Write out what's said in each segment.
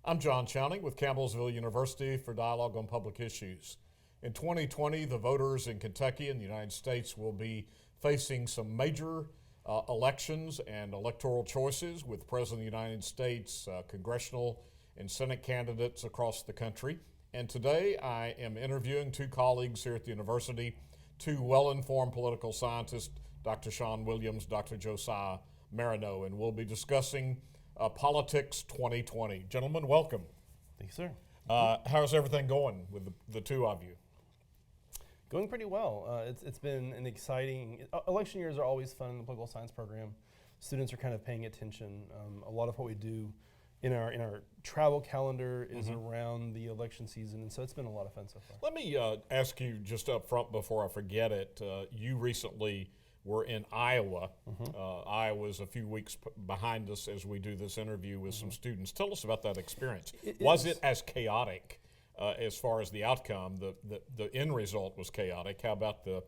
I'm John Chowning with Campbellsville University for Dialogue on Public Issues. In 2020, the voters in Kentucky and the United States will be facing some major elections and electoral choices with President of the United States, congressional and Senate candidates across the country. And today I am interviewing two colleagues here at the university, two well-informed political scientists, Dr. Shawn Williams, Dr. Josiah Marineau, and we'll be discussing Politics 2020. Gentlemen, welcome. Thank you, sir. How's everything going with the two of you? Going pretty well. It's been an exciting, election years are always fun in the political science program. Students are kind of paying attention. A lot of what we do in our travel calendar is around the election season, and so it's been a lot of fun so far. Let me ask you just up front before I forget it. You recently were in Iowa. Iowa's a few weeks behind us as we do this interview with some students. Tell us about that experience. Was it as chaotic as far as the outcome? The end result was chaotic. How about the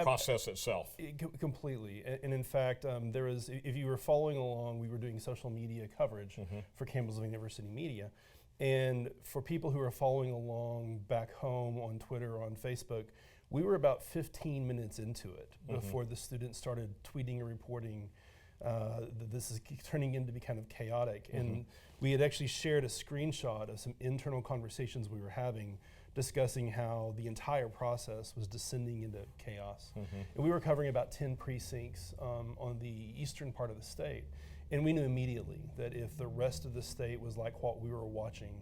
process itself? Completely. And in fact, there was, if you were following along, we were doing social media coverage for Campbellsville University Media. And for people who are following along back home on Twitter or on Facebook, we were about 15 minutes into it before the students started tweeting and reporting that this is turning into be kind of chaotic. And we had actually shared a screenshot of some internal conversations we were having discussing how the entire process was descending into chaos. And we were covering about 10 precincts on the eastern part of the state. And we knew immediately that if the rest of the state was like what we were watching,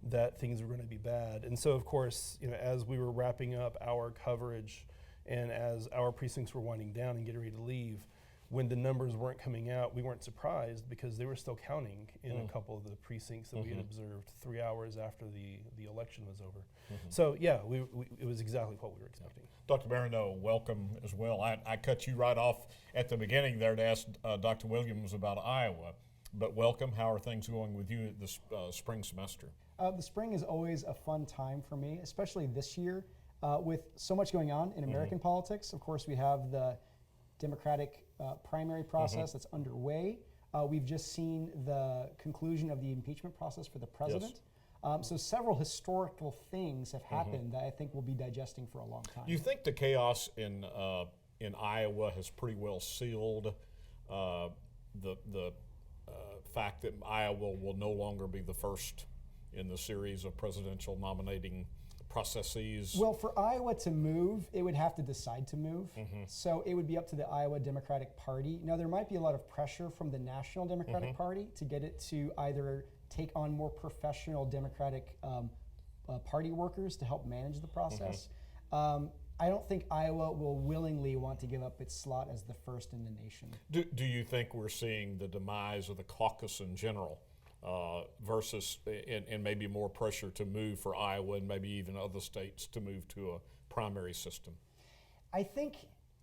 that things were going to be bad. And so, of course, as we were wrapping up our coverage and as our precincts were winding down and getting ready to leave, when the numbers weren't coming out, we weren't surprised because they were still counting in a couple of the precincts that we had observed 3 hours after the election was over. So, yeah, it was exactly what we were expecting. Dr. Marineau, welcome as well. I cut you right off at the beginning there to ask Dr. Williams about Iowa, but welcome. How are things going with you this spring semester? The spring is always a fun time for me, especially this year with so much going on in American politics. Of course, we have the Democratic primary process that's underway. We've just seen the conclusion of the impeachment process for the president. So several historical things have happened that I think we'll be digesting for a long time. You think the chaos in Iowa has pretty well sealed the fact that Iowa will no longer be the first in the series of presidential nominating processes? Well, for Iowa to move, it would have to decide to move. So it would be up to the Iowa Democratic Party. Now, there might be a lot of pressure from the National Democratic Party to get it to either take on more professional Democratic party workers to help manage the process. I don't think Iowa will willingly want to give up its slot as the first in the nation. Do you think we're seeing the demise of the caucus in general versus and maybe more pressure to move for Iowa and maybe even other states to move to a primary system? I think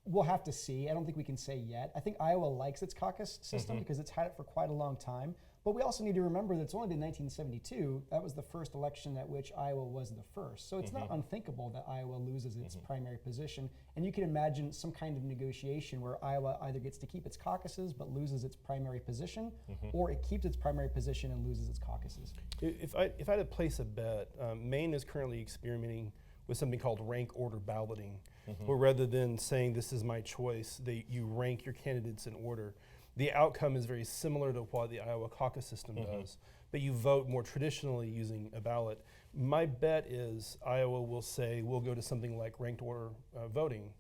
we'll have to see. I don't think we can say yet. I think Iowa likes its caucus system because it's had it for quite a long time. But we also need to remember that it's only been 1972. That was the first election at which Iowa was the first. So it's not unthinkable that Iowa loses its primary position. And you can imagine some kind of negotiation where Iowa either gets to keep its caucuses but loses its primary position, or it keeps its primary position and loses its caucuses. If I had to place a bet, Maine is currently experimenting with something called rank order balloting, where rather than saying this is my choice, you rank your candidates in order. The outcome is very similar to what the Iowa caucus system does, but you vote more traditionally using a ballot. My bet is Iowa will say we'll go to something like ranked order voting,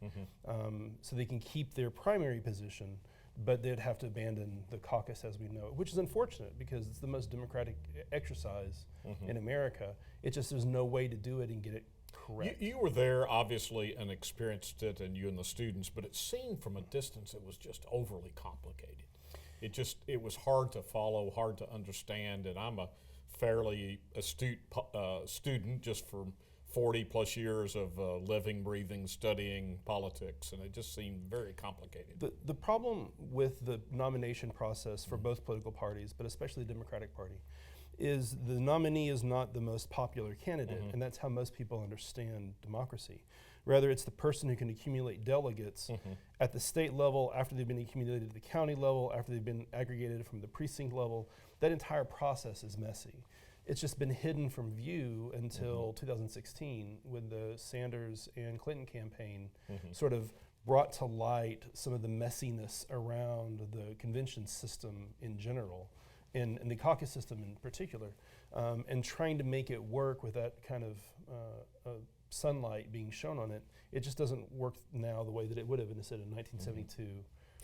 so they can keep their primary position, but they'd have to abandon the caucus as we know it, which is unfortunate because it's the most democratic exercise in America. It's just there's no way to do it and get it correct. You were there, obviously, and experienced it, and you and the students, but it seemed from a distance it was just overly complicated. It was hard to follow, hard to understand, and I'm a fairly astute student just from 40 plus years of living, breathing, studying politics, and it just seemed very complicated. The problem with the nomination process for both political parties, but especially the Democratic Party, is the nominee is not the most popular candidate, and that's how most people understand democracy. Rather, it's the person who can accumulate delegates at the state level, after they've been accumulated at the county level, after they've been aggregated from the precinct level. That entire process is messy. It's just been hidden from view until 2016, when the Sanders and Clinton campaign sort of brought to light some of the messiness around the convention system in general, and the caucus system in particular, and trying to make it work with that kind of sunlight being shown on it. It just doesn't work now the way that it would have in 1972,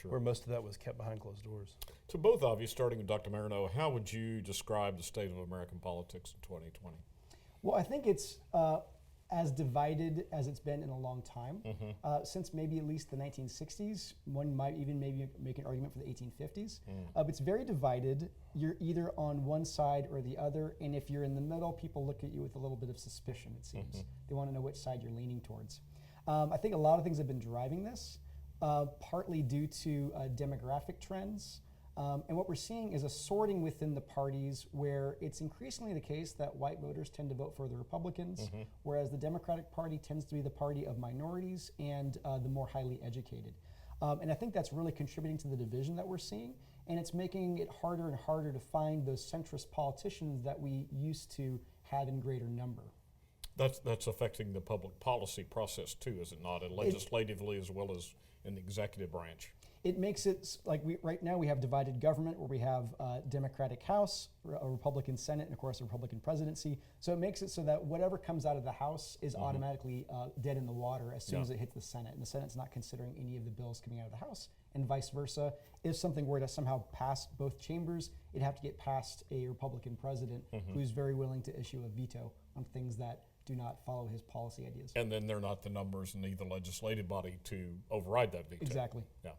where most of that was kept behind closed doors. To both of you, starting with Dr. Marineau, how would you describe the state of American politics in 2020? Well, I think it's as divided as it's been in a long time, since maybe at least the 1960s. One might even maybe make an argument for the 1850s. But it's very divided. You're either on one side or the other, and if you're in the middle, people look at you with a little bit of suspicion, it seems. They want to know which side you're leaning towards. I think a lot of things have been driving this, partly due to demographic trends. And what we're seeing is a sorting within the parties, where it's increasingly the case that white voters tend to vote for the Republicans, whereas the Democratic Party tends to be the party of minorities and the more highly educated. And I think that's really contributing to the division that we're seeing, and it's making it harder and harder to find those centrist politicians that we used to have in greater number. That's affecting the public policy process too, is it not? Legislatively as well as in the executive branch. It makes it like right now we have divided government, where we have a Democratic House, a Republican Senate, and of course a Republican presidency. So it makes it so that whatever comes out of the House is automatically dead in the water as soon as it hits the Senate. And the Senate's not considering any of the bills coming out of the House, and vice versa. If something were to somehow pass both chambers, it'd have to get past a Republican president who's very willing to issue a veto on things that do not follow his policy ideas. And then they're not the numbers in either legislative body to override that veto. Exactly. Yeah.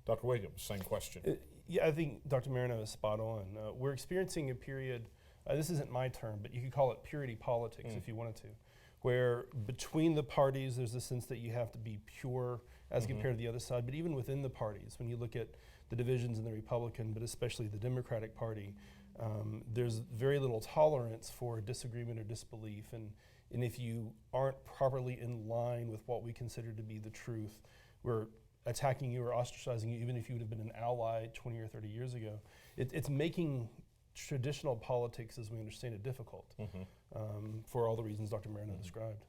Dr. Williams, same question. Yeah, I think Dr. Marineau is spot on. We're experiencing a period, this isn't my term, but you could call it purity politics if you wanted to, where between the parties there's a sense that you have to be pure as compared to the other side. But even within the parties, when you look at the divisions in the Republican, but especially the Democratic Party, there's very little tolerance for disagreement or disbelief. And if you aren't properly in line with what we consider to be the truth, we're attacking you or ostracizing you, even if you would have been an ally 20 or 30 years ago. It's making traditional politics, as we understand it, difficult for all the reasons Dr. Marineau described.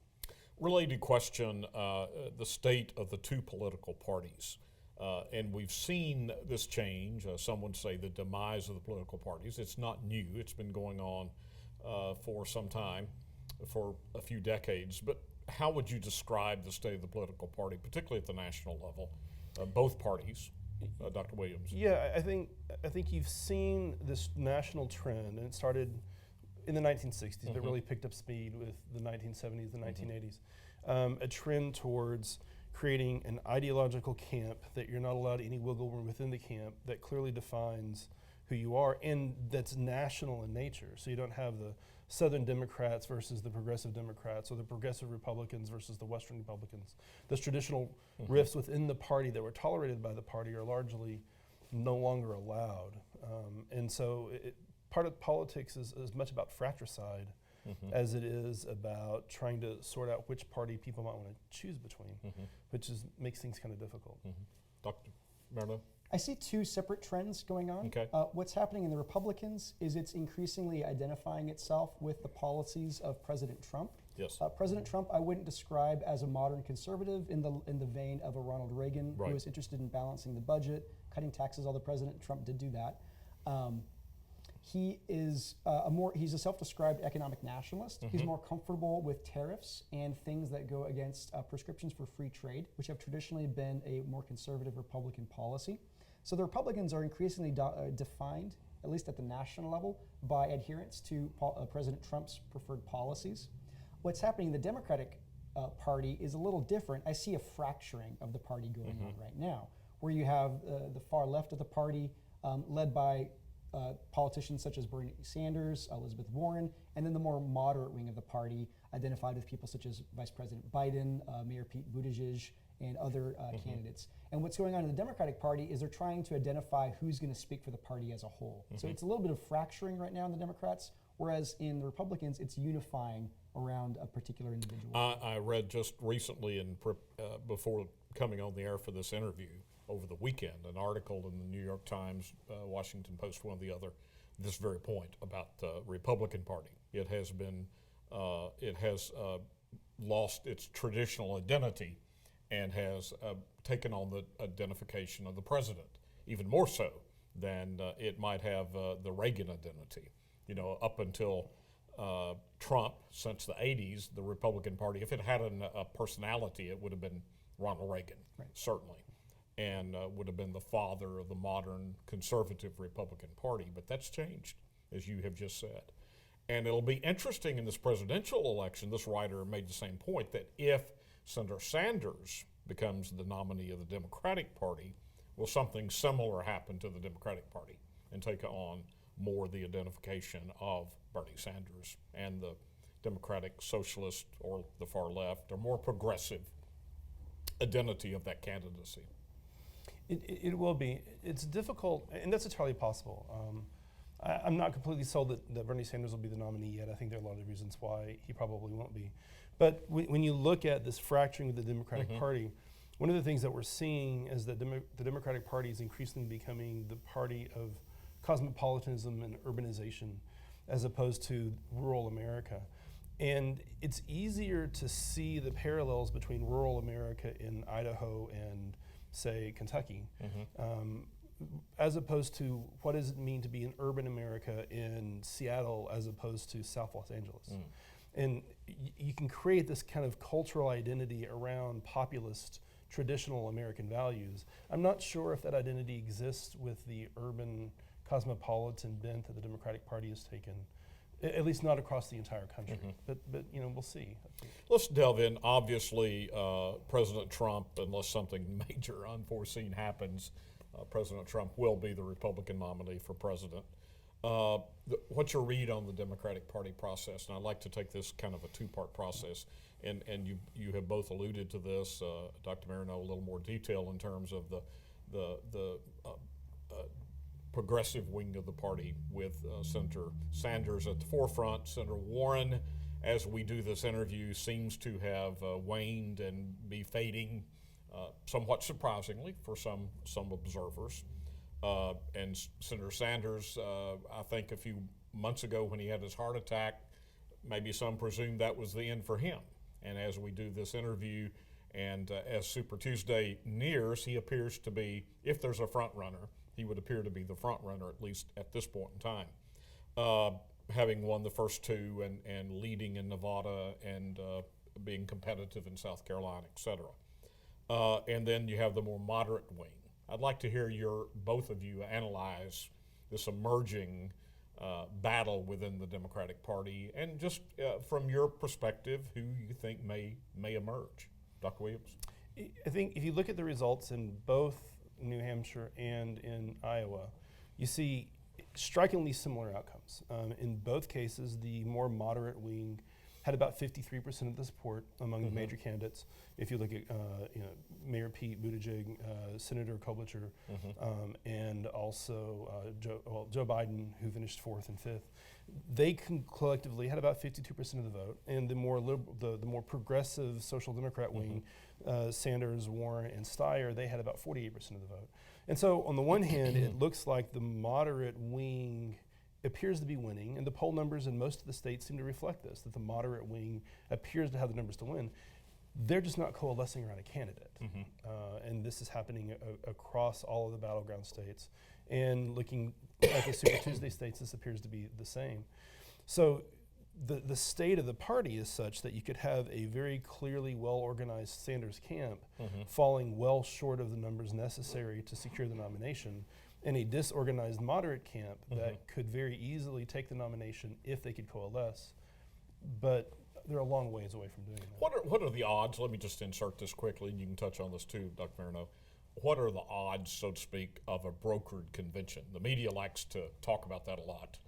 Related question, the state of the two political parties. And we've seen this change. Some would say the demise of the political parties. It's not new. It's been going on for some time, for a few decades. But how would you describe the state of the political party, particularly at the national level, both parties? Dr. Williams. Yeah, I think you've seen this national trend, and it started in the 1960s, but really picked up speed with the 1970s and 1980s. A trend towards creating an ideological camp that you're not allowed any wiggle room within the camp, that clearly defines who you are, and that's national in nature. So you don't have the Southern Democrats versus the Progressive Democrats, or the Progressive Republicans versus the Western Republicans. Those traditional rifts within the party that were tolerated by the party are largely no longer allowed. And so part of politics is as much about fratricide as it is about trying to sort out which party people might want to choose between, which makes things kind of difficult. Dr. Marineau? I see two separate trends going on. Okay. What's happening in the Republicans is it's increasingly identifying itself with the policies of President Trump. Yes. President Trump, I wouldn't describe as a modern conservative in the vein of a Ronald Reagan, who was interested in balancing the budget, cutting taxes. Although President Trump did do that. He is he's a self-described economic nationalist. He's more comfortable with tariffs and things that go against prescriptions for free trade, which have traditionally been a more conservative Republican policy. So the Republicans are increasingly defined, at least at the national level, by adherence to President Trump's preferred policies. What's happening in the Democratic Party is a little different. I see a fracturing of the party going on right now, where you have the far left of the party led by politicians such as Bernie Sanders, Elizabeth Warren, and then the more moderate wing of the party identified with people such as Vice President Biden, Mayor Pete Buttigieg, and other candidates. And what's going on in the Democratic Party is they're trying to identify who's going to speak for the party as a whole. So it's a little bit of fracturing right now in the Democrats, whereas in the Republicans, it's unifying around a particular individual. I read just recently, before coming on the air for this interview over the weekend, an article in the New York Times, Washington Post, one or the other, this very point about the Republican Party. It has been, lost its traditional identity and has taken on the identification of the president, even more so than it might have the Reagan identity. You know, up until Trump, since the 80s, the Republican Party, if it had a personality, it would have been Ronald Reagan, certainly, and would have been the father of the modern conservative Republican Party. But that's changed, as you have just said. And it'll be interesting in this presidential election, this writer made the same point, that if Senator Sanders becomes the nominee of the Democratic Party, will something similar happen to the Democratic Party and take on more the identification of Bernie Sanders and the Democratic Socialist or the far left or more progressive identity of that candidacy? It will be. It's difficult, and that's entirely possible. I'm not completely sold that Bernie Sanders will be the nominee yet. I think there are a lot of reasons why he probably won't be. But when you look at this fracturing of the Democratic Party, one of the things that we're seeing is that the Democratic Party is increasingly becoming the party of cosmopolitanism and urbanization as opposed to rural America. And it's easier to see the parallels between rural America in Idaho and, say, Kentucky, as opposed to what does it mean to be an urban America in Seattle as opposed to South Los Angeles. And you can create this kind of cultural identity around populist, traditional American values. I'm not sure if that identity exists with the urban cosmopolitan bent that the Democratic Party has taken, at least not across the entire country. But you know, we'll see. Let's delve in. Obviously, President Trump, unless something major unforeseen happens, President Trump will be the Republican nominee for president. What's your read on the Democratic Party process? And I'd like to take this kind of a two-part process. And you have both alluded to this, Dr. Marineau, a little more detail in terms of the progressive wing of the party with Senator Sanders at the forefront. Senator Warren, as we do this interview, seems to have waned and be fading, somewhat surprisingly for some observers. And Senator Sanders, I think a few months ago when he had his heart attack, maybe some presumed that was the end for him. And as we do this interview and as Super Tuesday nears, he appears to be, if there's a front runner, he would appear to be the front runner, at least at this point in time, having won the first two and leading in Nevada and being competitive in South Carolina, et cetera. And then you have the more moderate wing. I'd like to hear both of you analyze this emerging battle within the Democratic Party, and just from your perspective, who you think may emerge. Dr. Williams? I think if you look at the results in both New Hampshire and in Iowa, you see strikingly similar outcomes. In both cases, the more moderate wing had about 53% of the support among the major candidates. If you look at Mayor Pete Buttigieg, Senator Klobuchar, and also Joe Biden, who finished fourth and fifth, they collectively had about 52% of the vote. And the more the more progressive Social Democrat wing, Sanders, Warren, and Steyer, they had about 48% of the vote. And so on the one hand, it looks like the moderate wing appears to be winning, and the poll numbers in most of the states seem to reflect this, that the moderate wing appears to have the numbers to win. They're just not coalescing around a candidate. And this is happening across all of the battleground states. And looking at the Super Tuesday states, this appears to be the same. So the state of the party is such that you could have a very clearly well-organized Sanders camp falling well short of the numbers necessary to secure the nomination, and a disorganized moderate camp that could very easily take the nomination if they could coalesce, but they're a long ways away from doing that. What are the odds? Let me just insert this quickly, and you can touch on this too, Dr. Marineau. What are the odds, so to speak, of a brokered convention? The media likes to talk about that a lot.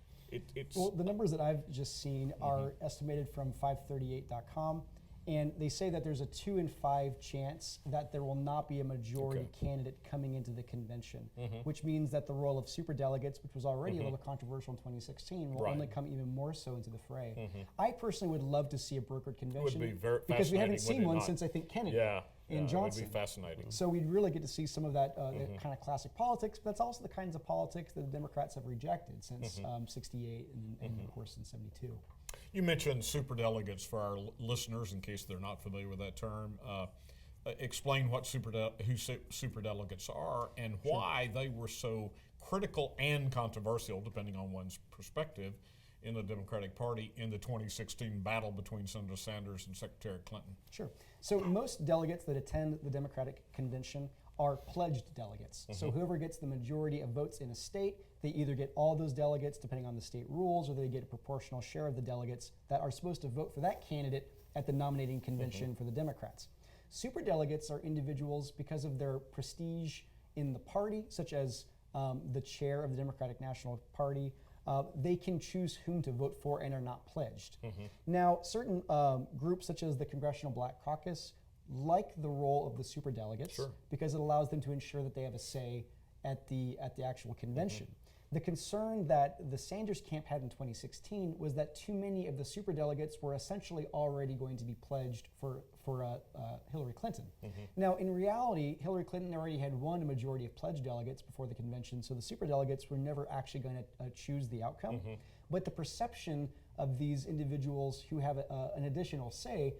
Well, the numbers that I've just seen are estimated from 538.com, and they say that there's a 2 in 5 chance that there will not be a majority candidate coming into the convention, which means that the role of superdelegates, which was already a little controversial in 2016, will only come even more so into the fray. I personally would love to see a brokered convention It would be very because we haven't fascinating, seen one not? since I think Kennedy. Yeah. in Johnson. It would be fascinating. So we'd really get to see some of that, that kind of classic politics, but that's also the kinds of politics that the Democrats have rejected since 68 and of course in 72. You mentioned superdelegates for our listeners, in case they're not familiar with that term. Explain what who superdelegates are and why they were so critical and controversial, depending on one's perspective, in the Democratic Party in the 2016 battle between Senator Sanders and Secretary Clinton. Sure. So most delegates that attend the Democratic Convention are pledged delegates. So whoever gets the majority of votes in a state, they either get all those delegates depending on the state rules, or they get a proportional share of the delegates that are supposed to vote for that candidate at the nominating convention for the Democrats. Superdelegates are individuals because of their prestige in the party, such as the chair of the Democratic National Party. They can choose whom to vote for and are not pledged. Now, certain groups such as the Congressional Black Caucus like the role of the superdelegates because it allows them to ensure that they have a say at the actual convention. The concern that the Sanders camp had in 2016 was that too many of the superdelegates were essentially already going to be pledged for Hillary Clinton. Now, in reality, Hillary Clinton already had won a majority of pledged delegates before the convention, so the superdelegates were never actually going to choose the outcome. But the perception of these individuals who have an additional say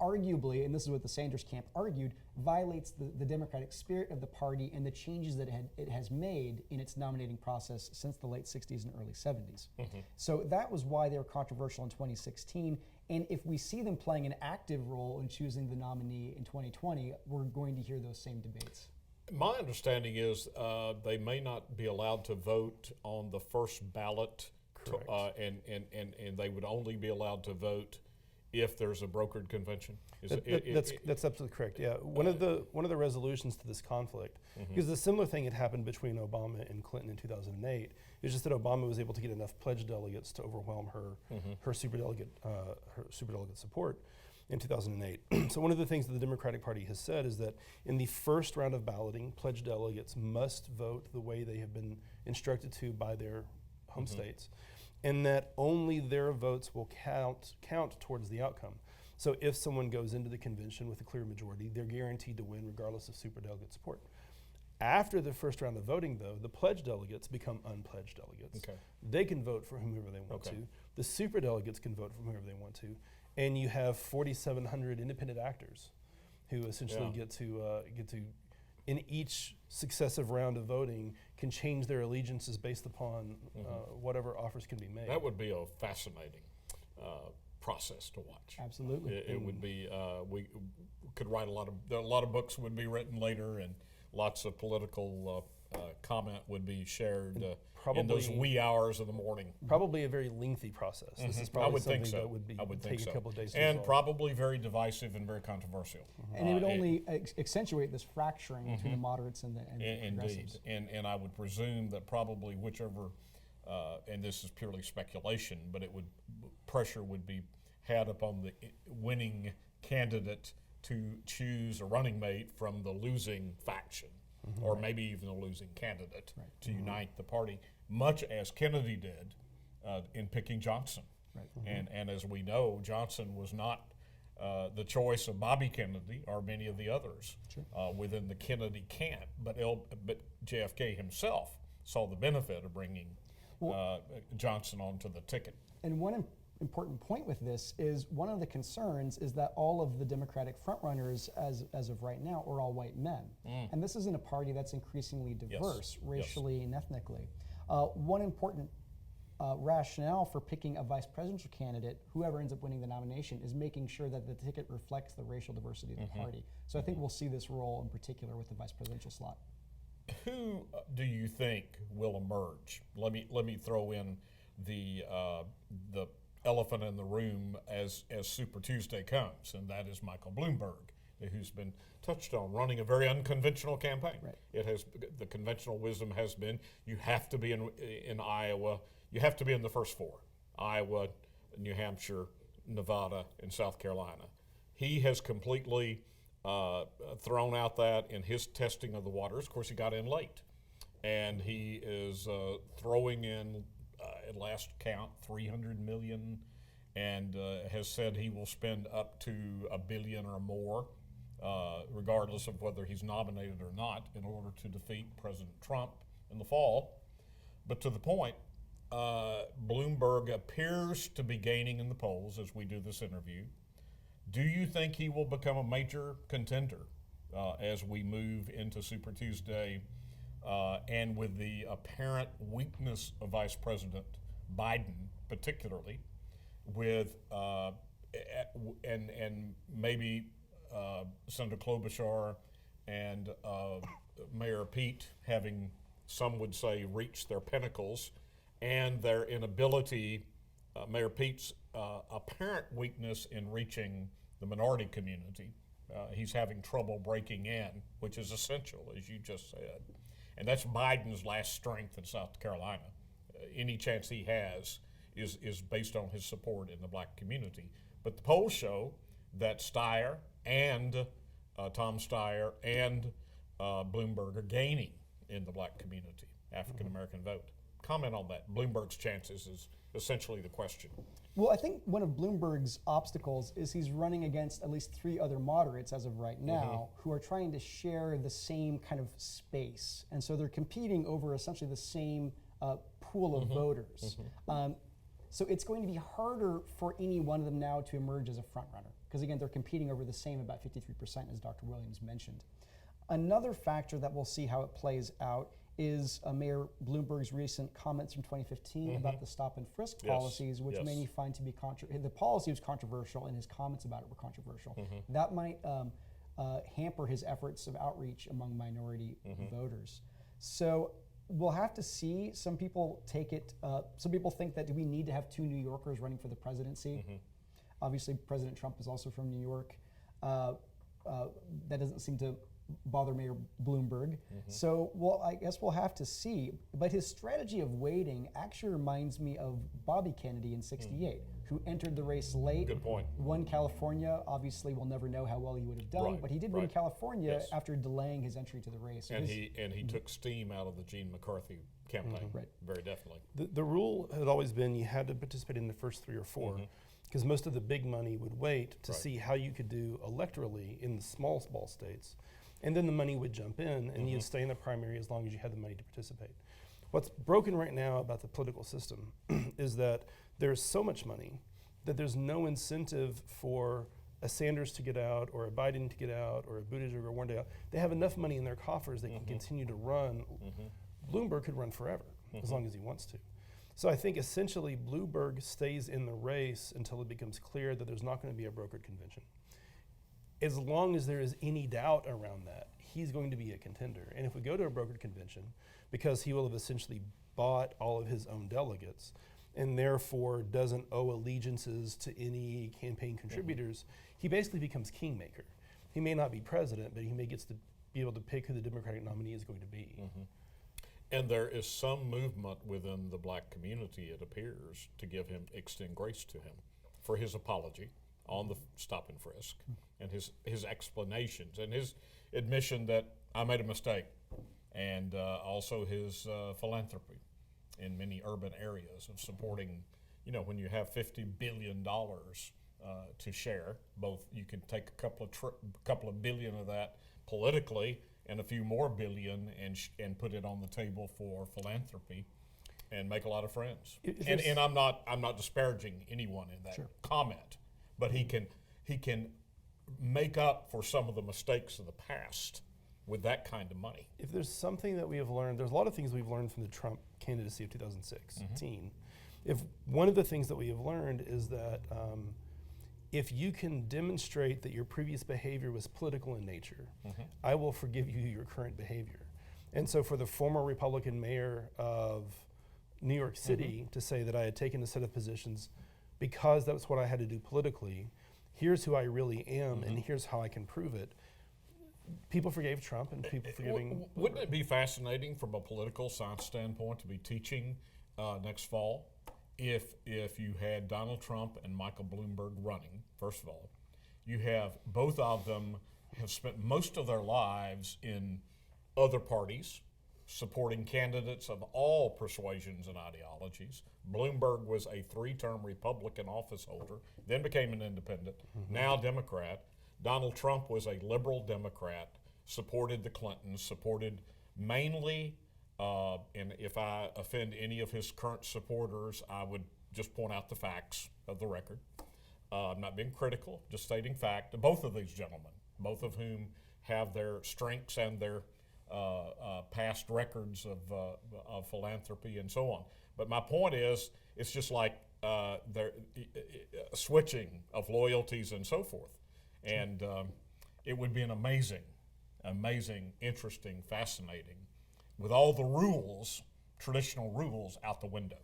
arguably, and this is what the Sanders camp argued, violates the democratic spirit of the party and the changes that it has made in its nominating process since the late 60s and early 70s. So that was why they were controversial in 2016. And if we see them playing an active role in choosing the nominee in 2020, we're going to hear those same debates. My understanding is they may not be allowed to vote on the first ballot, and they would only be allowed to vote if there's a brokered convention. That's absolutely correct. Yeah, one of the resolutions to this conflict, because a similar thing had happened between Obama and Clinton in 2008. It's just that Obama was able to get enough pledged delegates to overwhelm her superdelegate support in 2008. So one of the things that the Democratic Party has said is that in the first round of balloting, pledged delegates must vote the way they have been instructed to by their home states, and that only their votes will count towards the outcome. So if someone goes into the convention with a clear majority, they're guaranteed to win regardless of superdelegate support. After the first round of voting, though, the pledged delegates become unpledged delegates. They can vote for whomever they want to. The superdelegates can vote for whomever they want to. And you have 4,700 independent actors who essentially get to in each successive round of voting, can change their allegiances based upon whatever offers can be made. That would be a fascinating process to watch. Absolutely. It would be, we could write a lot of books would be written later, and lots of political comment would be shared in those wee hours of the morning. Probably a very lengthy process. This is probably something that would take a couple of days to and resolve. probably very divisive and very controversial. And it would only accentuate this fracturing between the moderates and the progressives. Indeed, and I would presume that probably whichever, and this is purely speculation, but pressure would be had upon the winning candidate to choose a running mate from the losing faction, or maybe even the losing candidate, to unite the party, much as Kennedy did in picking Johnson. And as we know, Johnson was not the choice of Bobby Kennedy or many of the others within the Kennedy camp, but JFK himself saw the benefit of bringing Johnson onto the ticket. And one important point with this is one of the concerns is that all of the Democratic frontrunners as of right now are all white men. And this is in a party that's increasingly diverse racially and ethnically. One important rationale for picking a vice presidential candidate, whoever ends up winning the nomination, is making sure that the ticket reflects the racial diversity of the party. So I think we'll see this role in particular with the vice presidential slot. Who do you think will emerge? Let me throw in the elephant in the room as Super Tuesday comes, and that is Michael Bloomberg, who's been touched on, running a very unconventional campaign. It has the conventional wisdom has been you have to be in Iowa. You have to be in the first four: Iowa, New Hampshire, Nevada, and South Carolina. He has completely thrown out that in his testing of the waters. Of course, he got in late, and he is throwing in, at last count, $300 million, and has said he will spend up to $1 billion or more regardless of whether he's nominated or not, in order to defeat President Trump in the fall. But to the point, Bloomberg appears to be gaining in the polls as we do this interview. Do you think he will become a major contender as we move into Super Tuesday, and with the apparent weakness of Vice President Biden, particularly, with and maybe Senator Klobuchar and Mayor Pete having, some would say, reached their pinnacles, and their inability, Mayor Pete's apparent weakness in reaching the minority community. He's having trouble breaking in, which is essential, as you just said. And that's Biden's last strength in South Carolina. Any chance he has is based on his support in the black community. But the polls show that Steyer and Tom Steyer and Bloomberg are gaining in the black community, African American vote. Comment on that. Bloomberg's chances is essentially the question. Well, I think one of Bloomberg's obstacles is he's running against at least 3 other moderates as of right now who are trying to share the same kind of space. And so they're competing over essentially the same pool of voters. So it's going to be harder for any one of them now to emerge as a front runner, because again, they're competing over the same, about 53%, as Dr. Williams mentioned. Another factor that we'll see how it plays out is Mayor Bloomberg's recent comments from 2015 about the stop and frisk policies, which many find to be the policy was controversial and his comments about it were controversial. That might hamper his efforts of outreach among minority voters. So we'll have to see. Some people take it, some people think that we need to have 2 New Yorkers running for the presidency. Obviously, President Trump is also from New York. That doesn't seem to bother Mayor Bloomberg. So, well, I guess we'll have to see. But his strategy of waiting actually reminds me of Bobby Kennedy in '68, who entered the race late. Good point. Won California. Obviously, we'll never know how well he would have done, but he did win California after delaying his entry to the race. And he took steam out of the Gene McCarthy campaign. Very definitely. The rule had always been you had to participate in the first 3 or 4, because most of the big money would wait to see how you could do electorally in the small states. And then the money would jump in, and you'd stay in the primary as long as you had the money to participate. What's broken right now about the political system is that there's so much money that there's no incentive for a Sanders to get out, or a Biden to get out, or a Buttigieg or Warren to get out. They have enough money in their coffers they can continue to run. Bloomberg could run forever, as long as he wants to. So I think essentially Bloomberg stays in the race until it becomes clear that there's not going to be a brokered convention. As long as there is any doubt around that, he's going to be a contender. And if we go to a brokered convention, because he will have essentially bought all of his own delegates, and therefore doesn't owe allegiances to any campaign contributors, he basically becomes kingmaker. He may not be president, but he may gets to be able to pick who the Democratic nominee is going to be. And there is some movement within the black community, it appears, to extend grace to him for his apology on the stop and frisk, and his explanations, and his admission that I made a mistake, and also his philanthropy in many urban areas of supporting, when you have $50 billion to share, both you can take a couple of billion of that politically and a few more billion and put it on the table for philanthropy and make a lot of friends. And I'm not disparaging anyone in that comment, but he can make up for some of the mistakes of the past with that kind of money. If there's something that we have learned, there's a lot of things we've learned from the Trump candidacy of 2016. If one of the things that we have learned is that if you can demonstrate that your previous behavior was political in nature, I will forgive you your current behavior. And so for the former Republican mayor of New York City to say that I had taken a set of positions because that's what I had to do politically, here's who I really am and here's how I can prove it. People forgave Trump, and people forgiving. Wouldn't it be fascinating from a political science standpoint to be teaching next fall if you had Donald Trump and Michael Bloomberg running? First of all, you have both of them have spent most of their lives in other parties, supporting candidates of all persuasions and ideologies. Bloomberg was a 3-term Republican office holder, then became an independent, now Democrat. Donald Trump was a liberal Democrat, supported the Clintons, supported mainly, and if I offend any of his current supporters, I would just point out the facts of the record. I'm not being critical, just stating fact. Both of these gentlemen, both of whom have their strengths and their past records of philanthropy and so on. But my point is, it's just like they're switching of loyalties and so forth. And it would be an amazing, interesting, fascinating, with all the rules, traditional rules, out the window.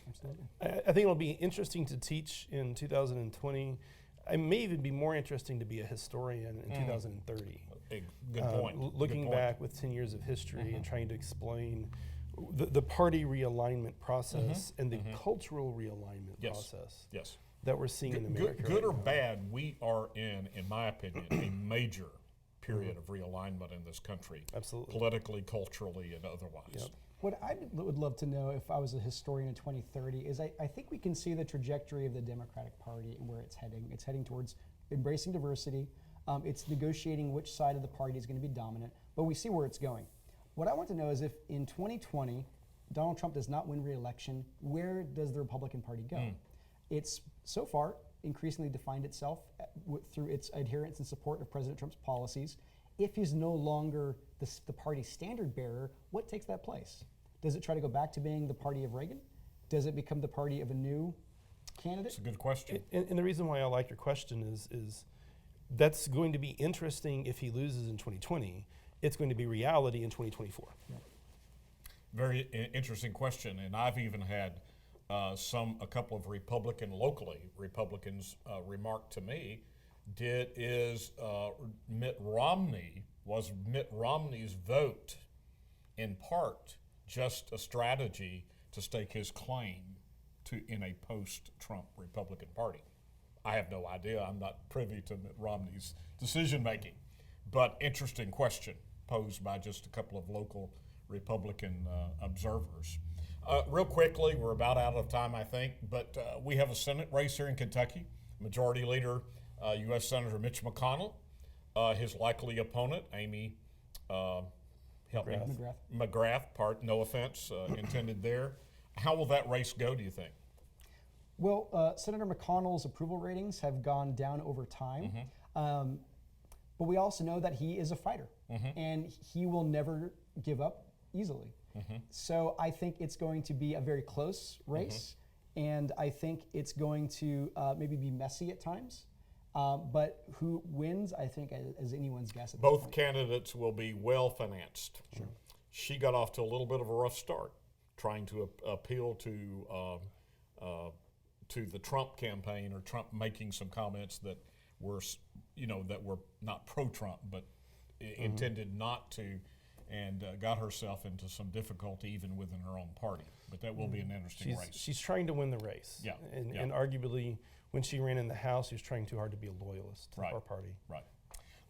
Absolutely. I think it'll be interesting to teach in 2020. It may even be more interesting to be a historian in 2030. Good point. Looking Good point. back with 10 years of history and trying to explain the party realignment process and the cultural realignment process Yes. that we're seeing in America. Good right or now. bad, we are in my opinion, a major period of realignment in this country. Absolutely. Politically, culturally, and otherwise. Yep. What I would love to know if I was a historian in 2030 is I think we can see the trajectory of the Democratic Party and where it's heading. It's heading towards embracing diversity. It's negotiating which side of the party is going to be dominant, but we see where it's going. What I want to know is if in 2020 Donald Trump does not win re-election, where does the Republican Party go? It's so far increasingly defined itself through its adherence and support of President Trump's policies. If he's no longer the party's standard bearer, what takes that place? Does it try to go back to being the party of Reagan? Does it become the party of a new candidate? It's a good question. And the reason why I like your question is that's going to be interesting if he loses in 2020. It's going to be reality in 2024. Yeah. Very interesting question, and I've even had a couple of Republicans remark to me, was Mitt Romney's vote in part just a strategy to stake his claim in a post-Trump Republican Party? I have no idea. I'm not privy to Mitt Romney's decision making, but interesting question posed by just a couple of local Republican observers. Real quickly, we're about out of time, I think, but we have a Senate race here in Kentucky. Majority Leader, U.S. Senator Mitch McConnell, his likely opponent, Amy McGrath. No offense intended there. How will that race go, do you think? Well, Senator McConnell's approval ratings have gone down over time, but we also know that he is a fighter, and he will never give up easily. So I think it's going to be a very close race, and I think it's going to maybe be messy at times. But who wins, I think, is anyone's guess at this Both point. candidates will be well financed. Sure. She got off to a little bit of a rough start, trying to appeal to the Trump campaign, or Trump making some comments that were not pro-Trump, but intended not to, and got herself into some difficulty even within her own party. But that will be an interesting race. She's trying to win the race. Yeah. And arguably, when she ran in the House, she was trying too hard to be a loyalist to our party. Right.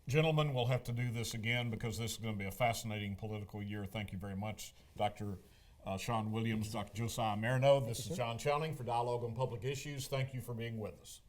Gentlemen, we'll have to do this again because this is going to be a fascinating political year. Thank you very much, Dr. Shawn Williams, Dr. Josiah Marineau. This is John Chowning for Dialogue on Public Issues. Thank you for being with us.